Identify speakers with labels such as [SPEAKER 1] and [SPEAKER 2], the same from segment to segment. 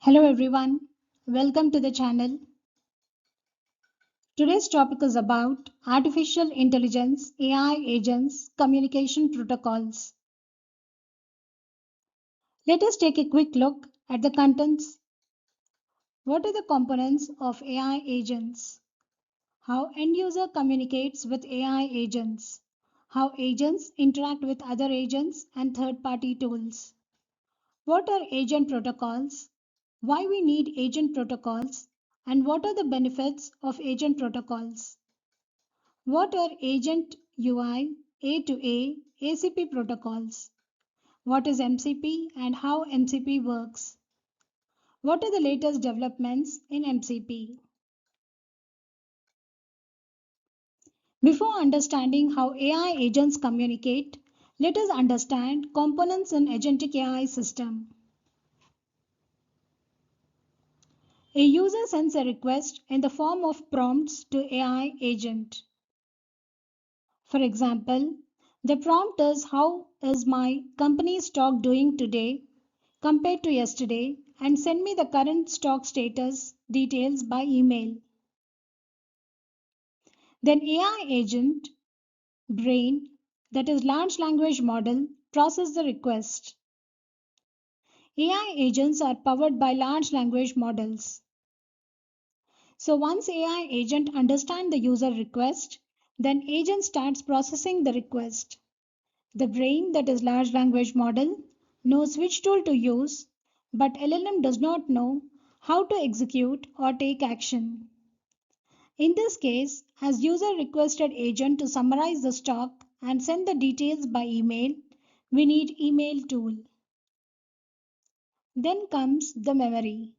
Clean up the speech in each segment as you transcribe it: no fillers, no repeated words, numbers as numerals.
[SPEAKER 1] Hello everyone, welcome to the channel. Today's topic is about artificial intelligence, AI agents, communication protocols. Let us take a quick look at the contents. What are the components of AI agents? How end user communicates with AI agents? How agents interact with other agents and third-party tools? What are agent protocols? Why we need agent protocols? And what are the benefits of agent protocols? What are agent UI, A2A, ACP protocols? What is MCP and how MCP works? What are the latest developments in MCP? Before understanding how AI agents communicate, let us understand components in agentic AI system. A user sends a request in the form of prompts to AI agent. For example, the prompt is how is my company's stock doing today compared to yesterday and send me the current stock status details by email. Then AI agent, brain, that is large language model, process the request. AI agents are powered by large language models. So once AI agent understands the user request, then agent starts processing the request. The brain, that is large language model, knows which tool to use, but LLM does not know how to execute or take action. In this case, as user requested agent to summarize the stock and send the details by email, we need email tool. Then comes the memory.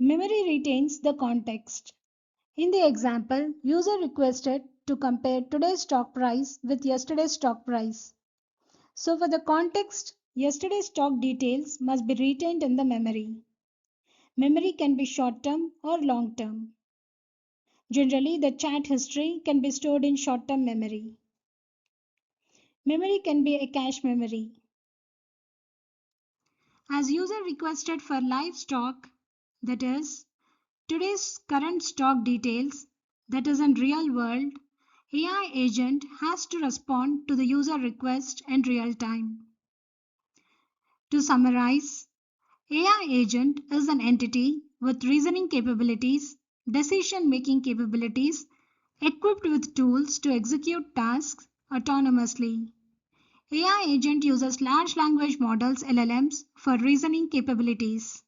[SPEAKER 1] Memory retains the context. In the example, user requested to compare today's stock price with yesterday's stock price. So for the context, yesterday's stock details must be retained in the memory. Memory can be short-term or long-term. Generally, the chat history can be stored in short-term memory. Memory can be a cache memory. As user requested for live stock, that is, today's current stock details, that is in real world, AI agent has to respond to the user request in real time. To summarize, AI agent is an entity with reasoning capabilities, decision-making capabilities, equipped with tools to execute tasks autonomously. AI agent uses large language models (LLMs) for reasoning capabilities.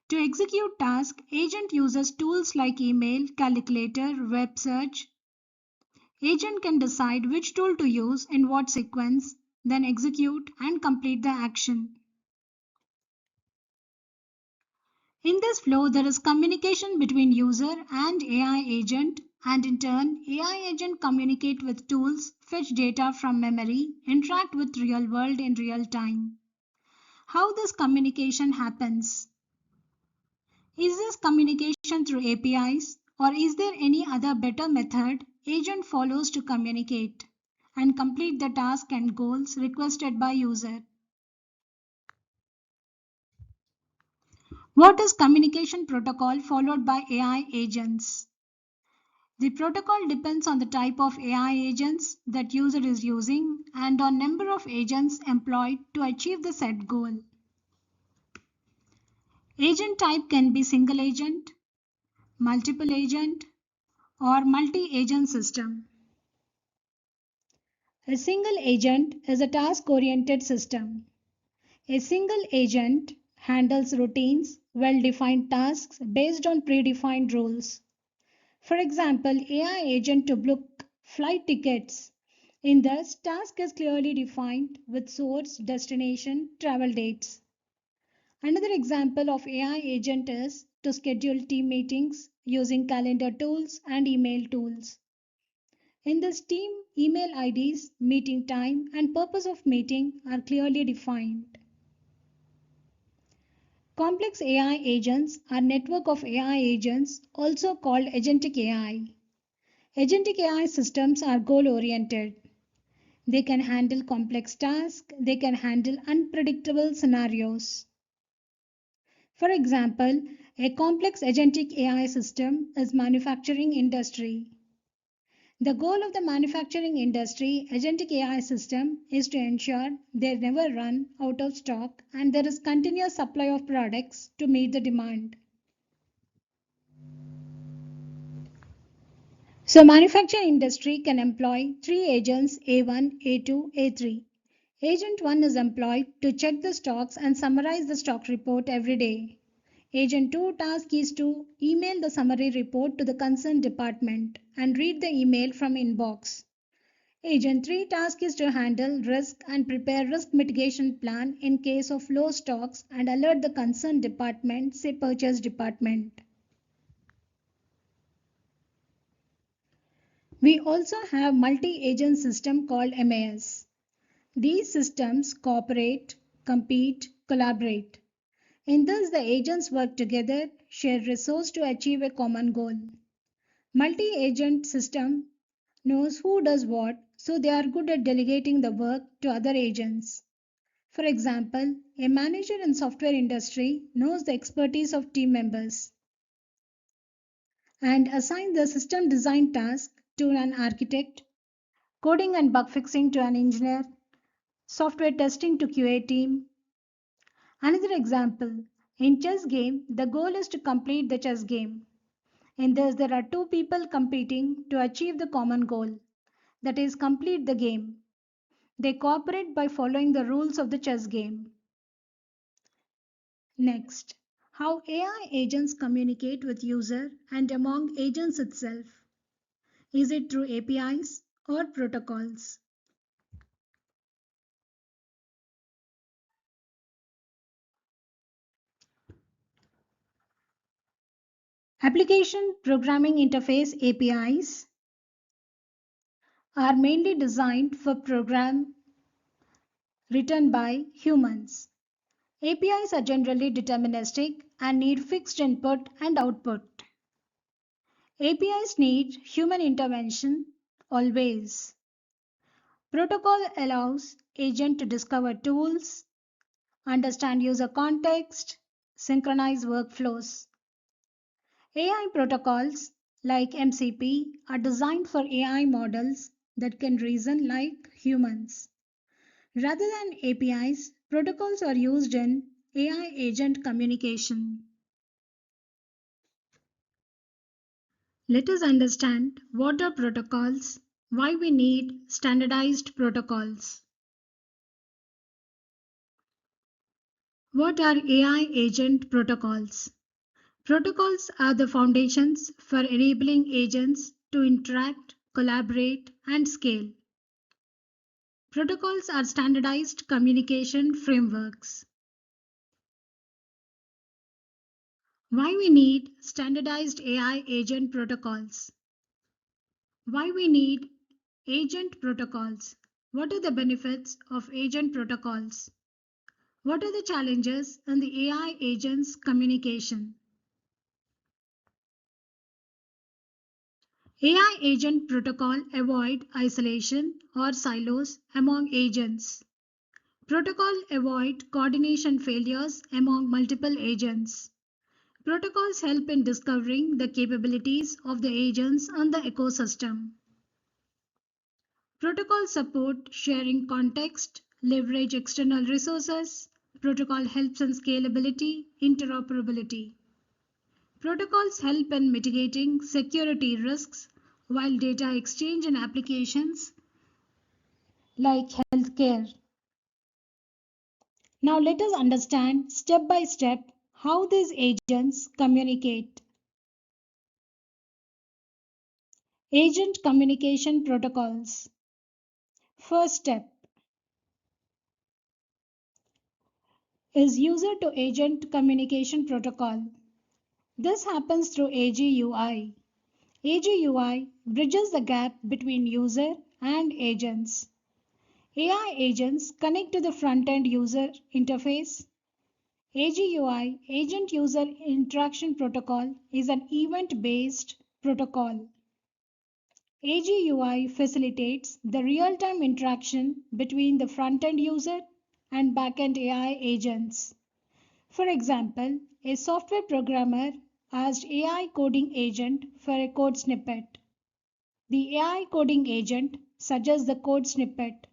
[SPEAKER 1] To execute tasks, agent uses tools like email, calculator, web search. Agent can decide which tool to use in what sequence, then execute and complete the action. In this flow, there is communication between user and AI agent, and in turn, AI agent communicate with tools, fetch data from memory, interact with real world in real time. How this communication happens? Is this communication through APIs, or is there any other better method agent follows to communicate and complete the task and goals requested by user? What is communication protocol followed by AI agents? The protocol depends on the type of AI agents that user is using and on number of agents employed to achieve the set goal. Agent type can be single agent, multiple agent, or multi-agent system. A single agent is a task-oriented system. A single agent handles routines, well-defined tasks based on predefined rules. For example, AI agent to book flight tickets. In this, task is clearly defined with source, destination, travel dates. Another example of AI agent is to schedule team meetings using calendar tools and email tools. In this team, email IDs, meeting time, and purpose of meeting are clearly defined. Complex AI agents are network of AI agents, also called agentic AI. Agentic AI systems are goal-oriented. They can handle complex tasks. They can handle unpredictable scenarios. For example, a complex agentic AI system is manufacturing industry. The goal of the manufacturing industry agentic AI system is to ensure they never run out of stock and there is continuous supply of products to meet the demand. So manufacturing industry can employ three agents A1, A2, A3. Agent 1 is employed to check the stocks and summarize the stock report every day. Agent 2 task is to email the summary report to the concerned department and read the email from inbox. Agent 3 task is to handle risk and prepare risk mitigation plan in case of low stocks and alert the concerned department, say purchase department. We also have multi-agent system called MAS. These systems cooperate, compete, collaborate. In this, the agents work together, share resources to achieve a common goal. Multi-agent system knows who does what, so they are good at delegating the work to other agents. For example, a manager in software industry knows the expertise of team members and assigns the system design task to an architect, coding and bug fixing to an engineer, software testing to QA team. Another example, in chess game, the goal is to complete the chess game. In this, there are two people competing to achieve the common goal, that is, complete the game. They cooperate by following the rules of the chess game. Next, how AI agents communicate with user and among agents itself. Is it through APIs or protocols? Application Programming Interface APIs are mainly designed for programs written by humans. APIs are generally deterministic and need fixed input and output. APIs need human intervention always. Protocol allows agent to discover tools, understand user context, synchronize workflows. AI protocols like MCP are designed for AI models that can reason like humans. Rather than APIs, protocols are used in AI agent communication. Let us understand what are protocols, why we need standardized protocols. What are AI agent protocols? Protocols are the foundations for enabling agents to interact, collaborate, and scale. Protocols are standardized communication frameworks. Why we need standardized AI agent protocols? Why we need agent protocols? What are the benefits of agent protocols? What are the challenges in the AI agents communication? AI agent protocol avoid isolation or silos among agents. Protocol avoid coordination failures among multiple agents. Protocols help in discovering the capabilities of the agents and the ecosystem. Protocols support sharing context, leverage external resources. Protocol helps in scalability, interoperability. Protocols help in mitigating security risks while data exchange in applications like healthcare. Now let us understand step by step how these agents communicate. Agent communication protocols. First step is user to agent communication protocol. This happens through AGUI. AGUI bridges the gap between user and agents. AI agents connect to the front-end user interface. AGUI, Agent User Interaction Protocol, is an event-based protocol. AGUI facilitates the real-time interaction between the front-end user and back-end AI agents. For example, a software programmer asked AI coding agent for a code snippet. The AI coding agent suggests the code snippet.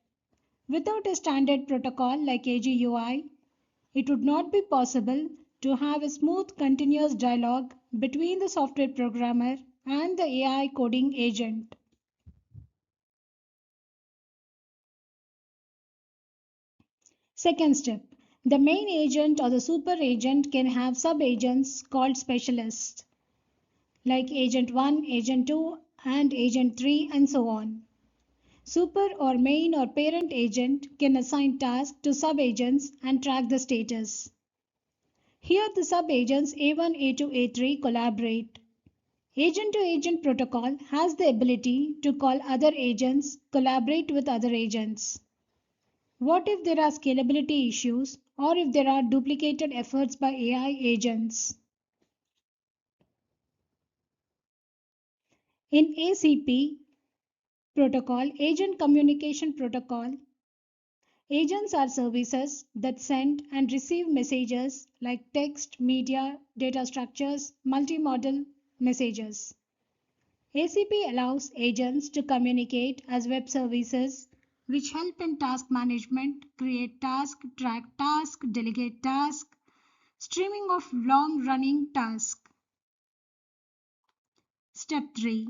[SPEAKER 1] Without a standard protocol like AGUI, it would not be possible to have a smooth continuous dialogue between the software programmer and the AI coding agent. Second step, the main agent or the super agent can have sub-agents called specialists like agent 1, agent 2 and agent 3 and so on. Super or main or parent agent can assign tasks to sub-agents and track the status. Here the sub-agents A1, A2, A3 collaborate. Agent-to-agent protocol has the ability to call other agents, collaborate with other agents. What if there are scalability issues or if there are duplicated efforts by AI agents? In ACP protocol, Agent Communication Protocol, agents are services that send and receive messages like text, media, data structures, multimodal messages. ACP allows agents to communicate as web services which help in task management, create tasks, track tasks, delegate tasks, streaming of long-running tasks. Step 3.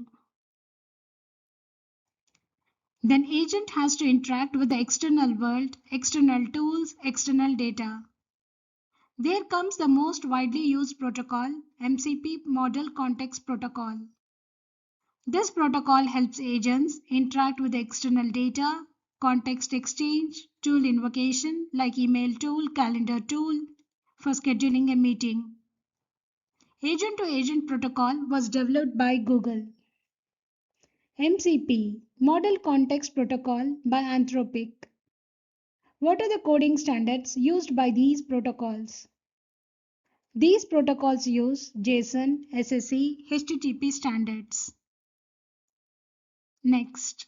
[SPEAKER 1] Then agent has to interact with the external world, external tools, external data. There comes the most widely used protocol, MCP Model Context Protocol. This protocol helps agents interact with external data, context exchange, tool invocation like email tool, calendar tool for scheduling a meeting. Agent-to-agent protocol was developed by Google. MCP, Model Context Protocol by Anthropic. What are the coding standards used by these protocols? These protocols use JSON, SSE, HTTP standards. Next.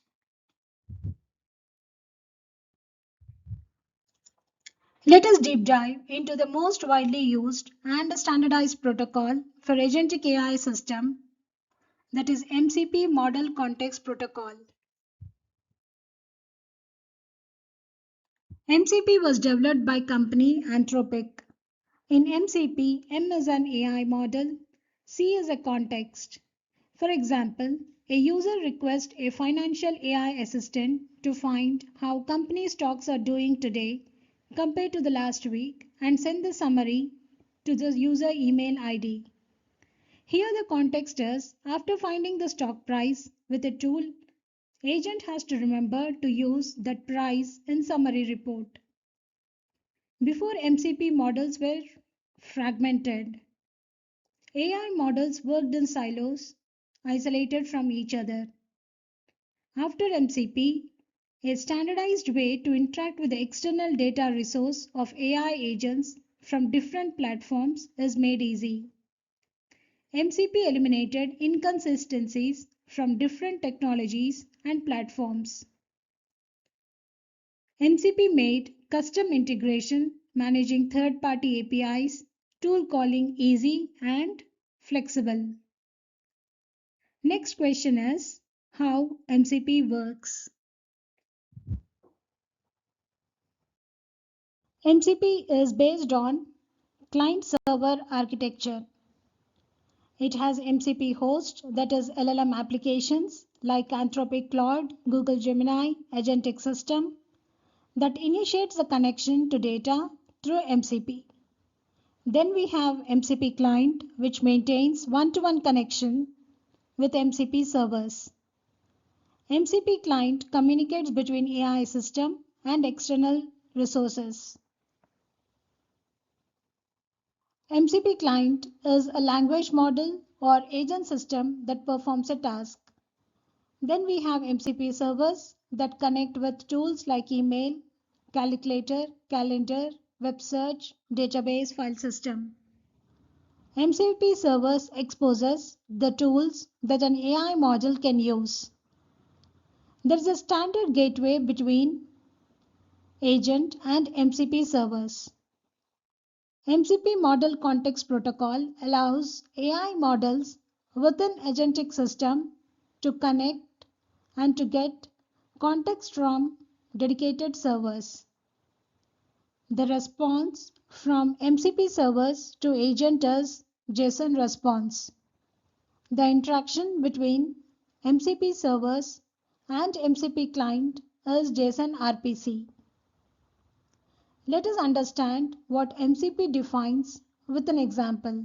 [SPEAKER 1] Let us deep dive into the most widely used and standardized protocol for agentic AI system, that is MCP Model Context Protocol. MCP was developed by company Anthropic. In MCP, M is an AI model, C is a context. For example, a user requests a financial AI assistant to find how company stocks are doing today compared to the last week and send the summary to the user email ID. Here the context is, after finding the stock price with a tool, agent has to remember to use that price in summary report. Before MCP models were fragmented, AI models worked in silos, isolated from each other. After MCP, a standardized way to interact with the external data resource of AI agents from different platforms is made easy. MCP eliminated inconsistencies from different technologies and platforms. MCP made custom integration, managing third-party APIs, tool calling easy and flexible. Next question is how MCP works. MCP is based on client-server architecture. It has MCP host, that is LLM applications like Anthropic Claude, Google Gemini, Agentic System that initiates the connection to data through MCP. Then we have MCP client which maintains one-to-one connection with MCP servers. MCP client communicates between AI system and external resources. MCP client is a language model or agent system that performs a task. Then we have MCP servers that connect with tools like email, calculator, calendar, web search, database, file system. MCP servers exposes the tools that an AI model can use. There is a standard gateway between agent and MCP servers. MCP Model Context Protocol allows AI models within agentic system to connect and to get context from dedicated servers. The response from MCP servers to agent is JSON response. The interaction between MCP servers and MCP client is JSON RPC. Let us understand what MCP defines with an example.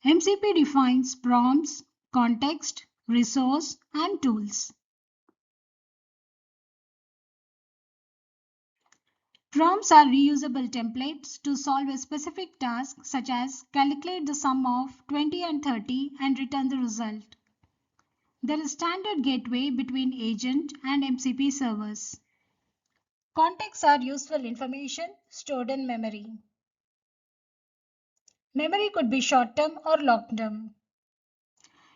[SPEAKER 1] MCP defines prompts, context, resource, and tools. Prompts are reusable templates to solve a specific task, such as calculate the sum of 20 and 30 and return the result. There is standard gateway between agent and MCP servers. Contexts are useful information stored in memory. Memory could be short-term or long-term.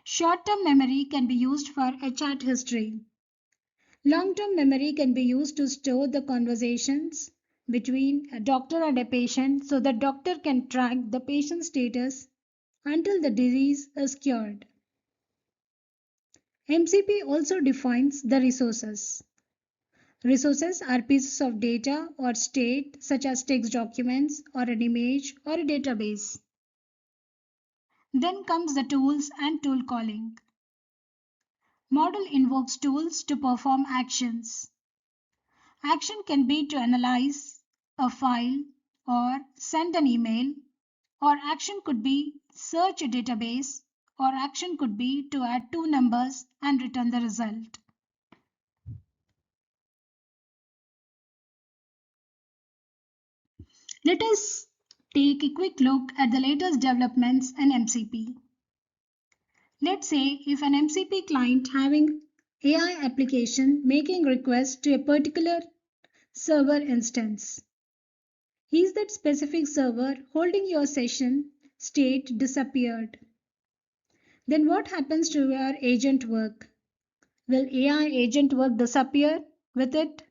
[SPEAKER 1] Short-term memory can be used for a chat history. Long-term memory can be used to store the conversations between a doctor and a patient so the doctor can track the patient's status until the disease is cured. MCP also defines the resources. Resources are pieces of data or state such as text documents or an image or a database. Then comes the tools and tool calling. Model invokes tools to perform actions. Action can be to analyze a file or send an email, or action could be search a database, or action could be to add two numbers and return the result. Let us take a quick look at the latest developments in MCP. Let's say if an MCP client having AI application making requests to a particular server instance. Is that specific server holding your session state disappeared? Then what happens to your agent work? Will AI agent work disappear with it?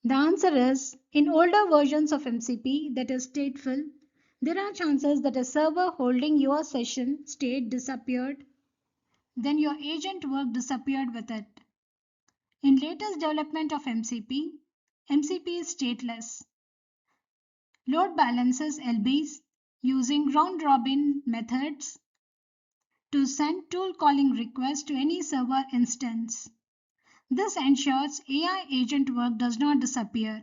[SPEAKER 1] The answer is, in older versions of MCP that is stateful, there are chances that a server holding your session state disappeared, then your agent work disappeared with it. In latest development of MCP, MCP is stateless. Load balances LBs using round-robin methods to send tool calling requests to any server instance. This ensures AI agent work does not disappear.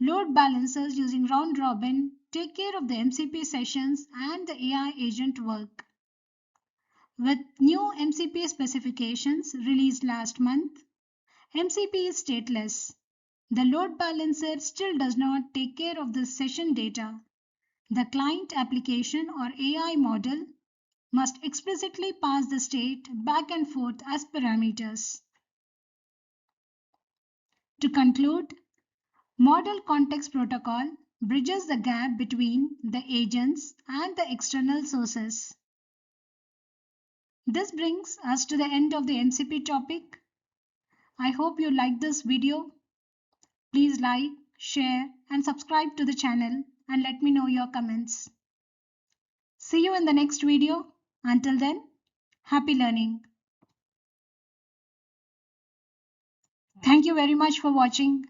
[SPEAKER 1] Load balancers using round-robin take care of the MCP sessions and the AI agent work. With new MCP specifications released last month, MCP is stateless. The load balancer still does not take care of the session data. The client application or AI model must explicitly pass the state back and forth as parameters. To conclude, Model Context Protocol bridges the gap between the agents and the external sources. This brings us to the end of the MCP topic. I hope you liked this video. Please like, share, and subscribe to the channel and let me know your comments. See you in the next video. Until then, happy learning. Thank you very much for watching.